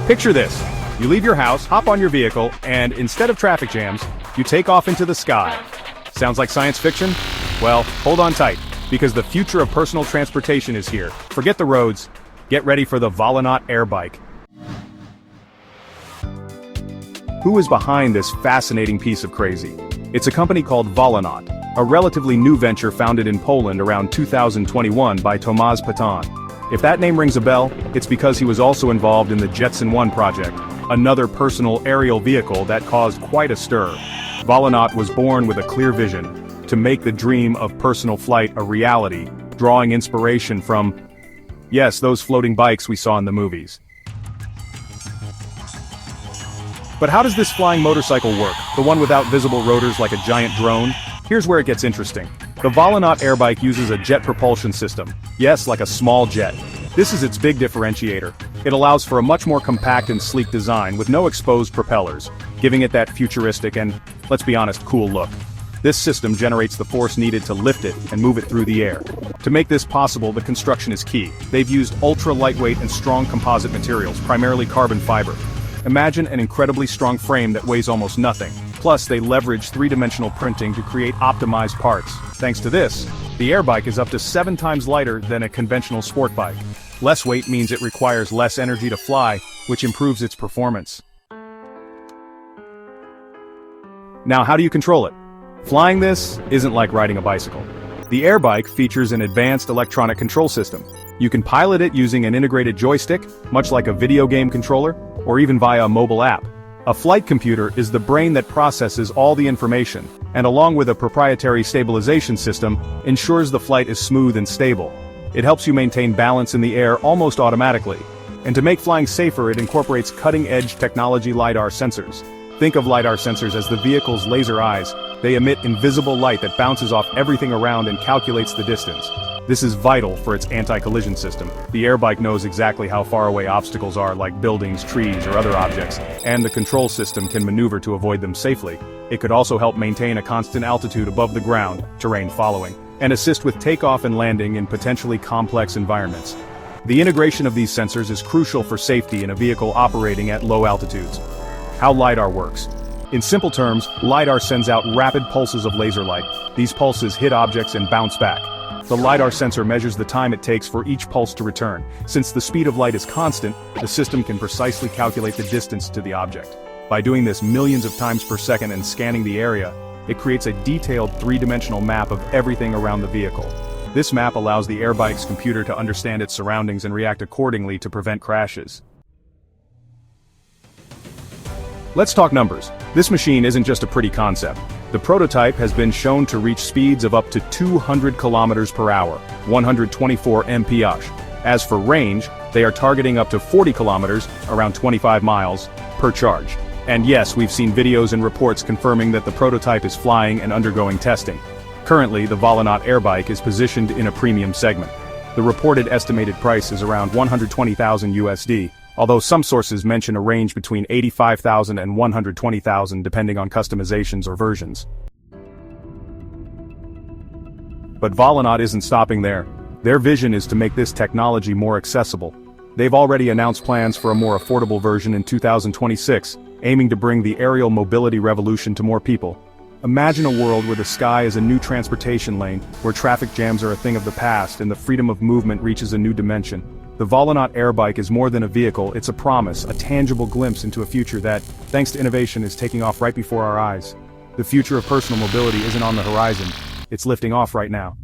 Picture this. You leave your house, hop on your vehicle, and instead of traffic jams, you take off into the sky. Sounds like science fiction? Well, hold on tight, because the future of personal transportation is here. Forget the roads. Get ready for the Volonaut Airbike. Who is behind this fascinating piece of crazy? It's a company called Volonaut, a relatively new venture founded in Poland around 2021 by Tomasz Patan. If that name rings a bell, it's because he was also involved in the Jetson ONE project, another personal aerial vehicle that caused quite a stir. Volonaut was born with a clear vision, to make the dream of personal flight a reality, drawing inspiration from, yes, those floating bikes we saw in the movies. But how does this flying motorcycle work, the one without visible rotors like a giant drone? Here's where it gets interesting. The Volonaut Airbike uses a jet propulsion system. Yes, like a small jet. This is its big differentiator. It allows for a much more compact and sleek design with no exposed propellers, giving it that futuristic and, let's be honest, cool look. This system generates the force needed to lift it and move it through the air. To make this possible, the construction is key. They've used ultra-lightweight and strong composite materials, primarily carbon fiber. Imagine an incredibly strong frame that weighs almost nothing. Plus, they leverage three-dimensional printing to create optimized parts. Thanks to this, the Airbike is up to 7 times lighter than a conventional sport bike. Less weight means it requires less energy to fly, which improves its performance. Now, how do you control it? Flying this isn't like riding a bicycle. The Airbike features an advanced electronic control system. You can pilot it using an integrated joystick, much like a video game controller, or even via a mobile app. A flight computer is the brain that processes all the information, and along with a proprietary stabilization system, ensures the flight is smooth and stable. It helps you maintain balance in the air almost automatically. And to make flying safer, it incorporates cutting-edge technology LIDAR sensors. Think of LIDAR sensors as the vehicle's laser eyes. They emit invisible light that bounces off everything around and calculates the distance. This is vital for its anti-collision system. The Airbike knows exactly how far away obstacles are, like buildings, trees, or other objects, and the control system can maneuver to avoid them safely. It could also help maintain a constant altitude above the ground, terrain following, and assist with takeoff and landing in potentially complex environments. The integration of these sensors is crucial for safety in a vehicle operating at low altitudes. How LIDAR works. In simple terms, LIDAR sends out rapid pulses of laser light. These pulses hit objects and bounce back. The LIDAR sensor measures the time it takes for each pulse to return. Since the speed of light is constant, the system can precisely calculate the distance to the object. By doing this millions of times per second and scanning the area, it creates a detailed three-dimensional map of everything around the vehicle. This map allows the Airbike's computer to understand its surroundings and react accordingly to prevent crashes. Let's talk numbers. This machine isn't just a pretty concept. The prototype has been shown to reach speeds of up to 200 kilometers per hour, 124 mph. As for range, they are targeting up to 40 kilometers, around 25 miles, per charge. And yes, we've seen videos and reports confirming that the prototype is flying and undergoing testing. Currently, the Volonaut Airbike is positioned in a premium segment. The reported estimated price is around $120,000 USD. Although some sources mention a range between $85,000 and $120,000 depending on customizations or versions. But Volonaut isn't stopping there. Their vision is to make this technology more accessible. They've already announced plans for a more affordable version in 2026, aiming to bring the aerial mobility revolution to more people. Imagine a world where the sky is a new transportation lane, where traffic jams are a thing of the past and the freedom of movement reaches a new dimension. The Volonaut Airbike is more than a vehicle, it's a promise, a tangible glimpse into a future that, thanks to innovation, is taking off right before our eyes. The future of personal mobility isn't on the horizon, it's lifting off right now.